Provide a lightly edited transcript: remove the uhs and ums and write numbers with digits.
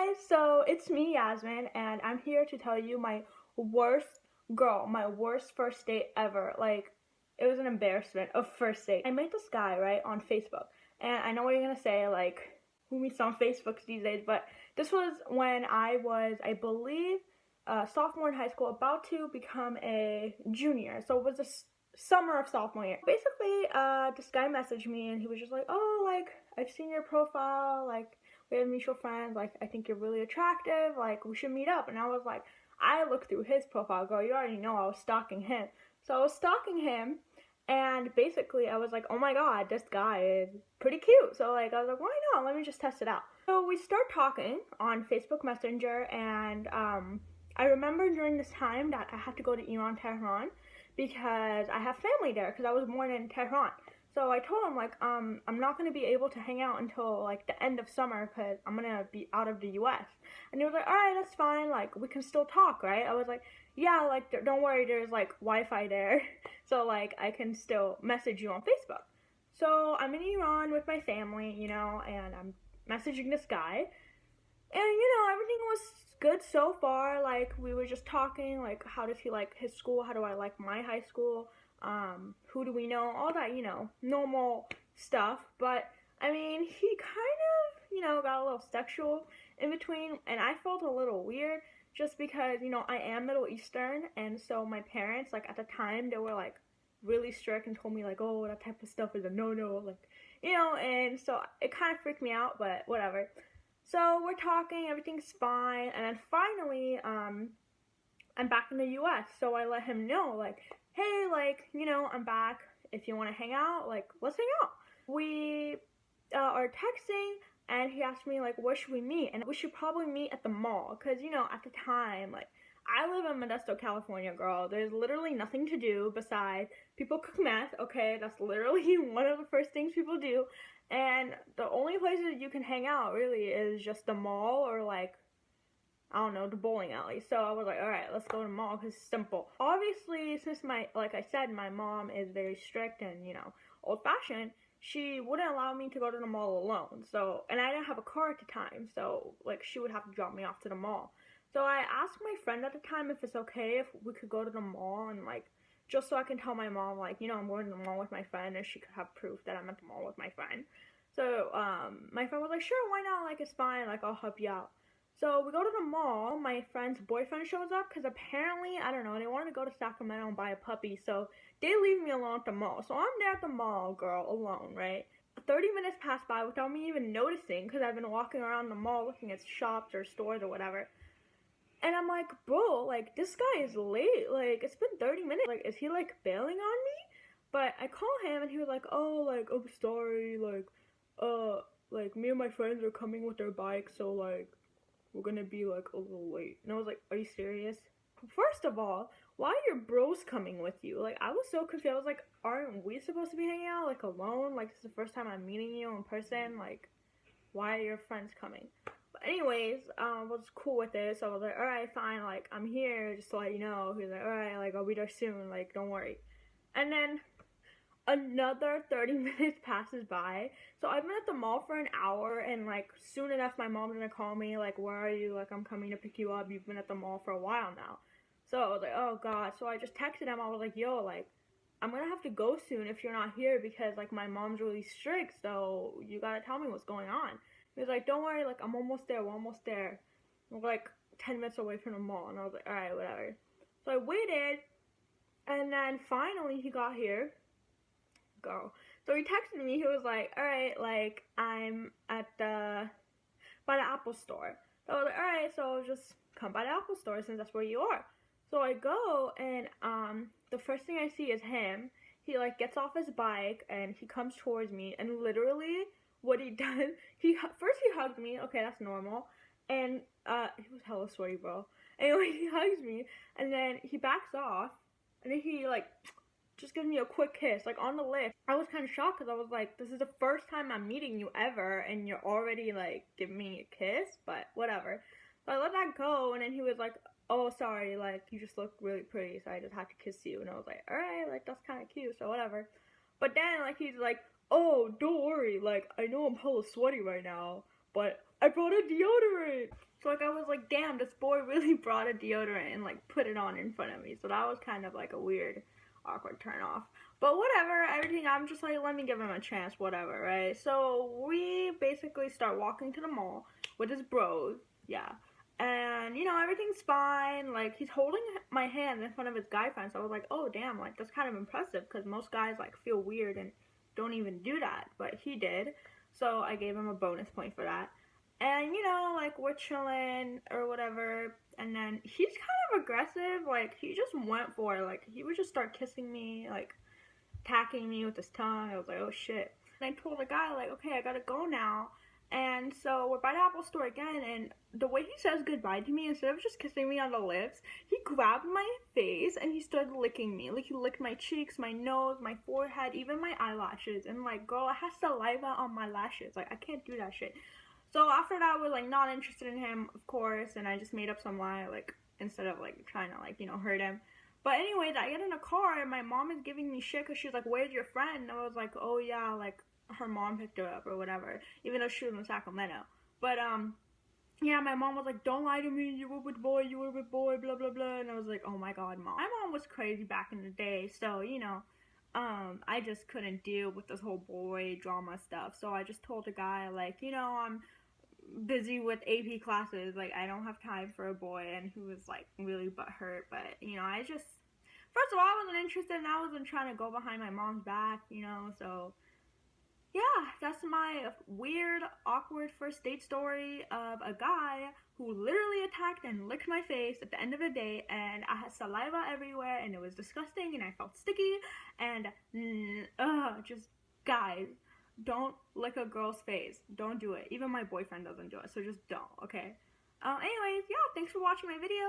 guys, so it's me, Yasmin, and I'm here to tell you my worst first date ever. Like, it was an embarrassment of first date. I met this guy, right, on Facebook, and I know what you're gonna say, like, who meets on Facebook these days, but this was when I was, I believe, sophomore in high school, about to become a junior, so it was the summer of sophomore year. Basically, this guy messaged me, and he was just like, oh, like, I've seen your profile, like, we have mutual friends, like, I think you're really attractive, like, we should meet up. And I was like, I looked through his profile, girl, you already know I was stalking him. So I was stalking him, and basically I was like, oh my god, this guy is pretty cute. So like, I was like, why not, let me just test it out. So we start talking on Facebook Messenger, and I remember during this time that I had to go to Iran, Tehran, because I have family there, because I was born in Tehran. So I told him, like, I'm not going to be able to hang out until, like, the end of summer because I'm going to be out of the U.S. And he was like, alright, that's fine, like, we can still talk, right? I was like, yeah, like, don't worry, there's, like, Wi-Fi there, so, like, I can still message you on Facebook. So I'm in Iran with my family, you know, and I'm messaging this guy, and, you know, everything was good so far. Like, we were just talking, like, how does he like his school, how do I like my high school, who do we know, all that, you know, normal stuff. But I mean, he kind of, you know, got a little sexual in between, and I felt a little weird just because, you know, I am Middle Eastern, and so my parents, like, at the time, they were like really strict and told me, like, oh, that type of stuff is a no-no, like, you know. And so it kind of freaked me out, but whatever. So we're talking, everything's fine, and then finally, I'm back in the US, so I let him know, like, hey, like, you know, I'm back, if you want to hang out, like, let's hang out. We are texting, and he asked me, like, where should we meet? And we should probably meet at the mall, because, you know, at the time, like, I live in Modesto, California, girl. There's literally nothing to do besides people cook meth, okay? That's literally one of the first things people do. And the only places you can hang out, really, is just the mall or, like, I don't know, the bowling alley. So I was like, alright, let's go to the mall because it's simple. Obviously, since like I said, my mom is very strict and, you know, old-fashioned, she wouldn't allow me to go to the mall alone. So, and I didn't have a car at the time, so, like, she would have to drop me off to the mall. So I asked my friend at the time if it's okay if we could go to the mall, and, like, just so I can tell my mom, like, you know, I'm going to the mall with my friend, and she could have proof that I'm at the mall with my friend. So, my friend was like, sure, why not, like, it's fine, like, I'll help you out. So we go to the mall, my friend's boyfriend shows up, because apparently, I don't know, they wanted to go to Sacramento and buy a puppy, so they leave me alone at the mall. So I'm there at the mall, girl, alone, right? 30 minutes pass by without me even noticing, because I've been walking around the mall looking at shops or stores or whatever. And I'm like, bro, like, this guy is late, like, it's been 30 minutes, like, is he, like, bailing on me? But I call him, and he was like, oh, like, I'm sorry, like, me and my friends are coming with their bikes, so, like, we're gonna be, like, a little late. And I was like, are you serious? First of all, why are your bros coming with you? Like, I was so confused. I was like, aren't we supposed to be hanging out, like, alone? Like, this is the first time I'm meeting you in person. Like, why are your friends coming? But anyways, was cool with it. So I was like, alright, fine, like, I'm here just to let you know. He was like, alright, like, I'll be there soon, like, don't worry. And then another 30 minutes passes by. So I've been at the mall for an hour, and, like, soon enough my mom's gonna call me, like, where are you? Like, I'm coming to pick you up. You've been at the mall for a while now. So I was like, oh god. So I just texted him. I was like, yo, like, I'm gonna have to go soon if you're not here, because, like, my mom's really strict, so you gotta tell me what's going on. He was like, don't worry, like, I'm almost there, we're almost there. We're like 10 minutes away from the mall. And I was like, alright, whatever. So I waited, and then finally he got here. Girl. So he texted me, he was like, alright, like, I'm at by the Apple store. So I was like, alright, so just come by the Apple store since that's where you are. So I go, and the first thing I see is him. He, like, gets off his bike, and he comes towards me, and literally what he does, first he hugged me, okay, that's normal, and he was hella sweaty, bro. Anyway, he hugs me, and then he backs off, and then he, like, just gives me a quick kiss, like, on the lips. I was kind of shocked, because I was like, this is the first time I'm meeting you ever, and you're already, like, giving me a kiss, but whatever. So I let that go, and then he was like, oh, sorry, like, you just look really pretty, so I just had to kiss you. And I was like, alright, like, that's kind of cute, so whatever. But then, like, he's like, oh, don't worry, like, I know I'm hella sweaty right now, but I brought a deodorant. So like I was like, damn, this boy really brought a deodorant and like put it on in front of me. So that was kind of like a weird, awkward turn off. But whatever, everything, I'm just like, let me give him a chance, whatever, right? So we basically start walking to the mall with his bros, yeah. And, you know, everything's fine. Like, he's holding my hand in front of his guy friends. So I was like, oh, damn, like, that's kind of impressive. Because most guys, like, feel weird and don't even do that. But he did. So I gave him a bonus point for that. And, you know, like, we're chilling or whatever. And then he's kind of aggressive. Like, he just went for it. Like, he would just start kissing me, like, attacking me with his tongue. I was like, oh, shit. And I told the guy, like, okay, I gotta go now. And so we're by the Apple store again, and the way he says goodbye to me, instead of just kissing me on the lips, he grabbed my face and he started licking me. Like, he licked my cheeks, my nose, my forehead, even my eyelashes. And like, girl, I have saliva on my lashes. Like, I can't do that shit. So after that, I was like not interested in him, of course, and I just made up some lie, like, instead of like trying to, like, you know, hurt him. But anyways, I get in a car and my mom is giving me shit because she's like, where's your friend? And I was like, oh yeah, like, her mom picked her up or whatever, even though she was in Sacramento. But yeah, my mom was like, don't lie to me, you were with boy, blah blah blah. And I was like, oh my god, mom. My mom was crazy back in the day, so you know, I just couldn't deal with this whole boy drama stuff. So I just told the guy, like, you know, I'm busy with AP classes, like, I don't have time for a boy. And he was like really butthurt. But you know, I just, first of all, I wasn't interested, and I wasn't trying to go behind my mom's back, you know. So yeah, that's my weird, awkward first date story of a guy who literally attacked and licked my face at the end of the day, and I had saliva everywhere, and it was disgusting, and I felt sticky, and just, guys, don't lick a girl's face. Don't do it. Even my boyfriend doesn't do it, so just don't, okay? Anyways, yeah, thanks for watching my video.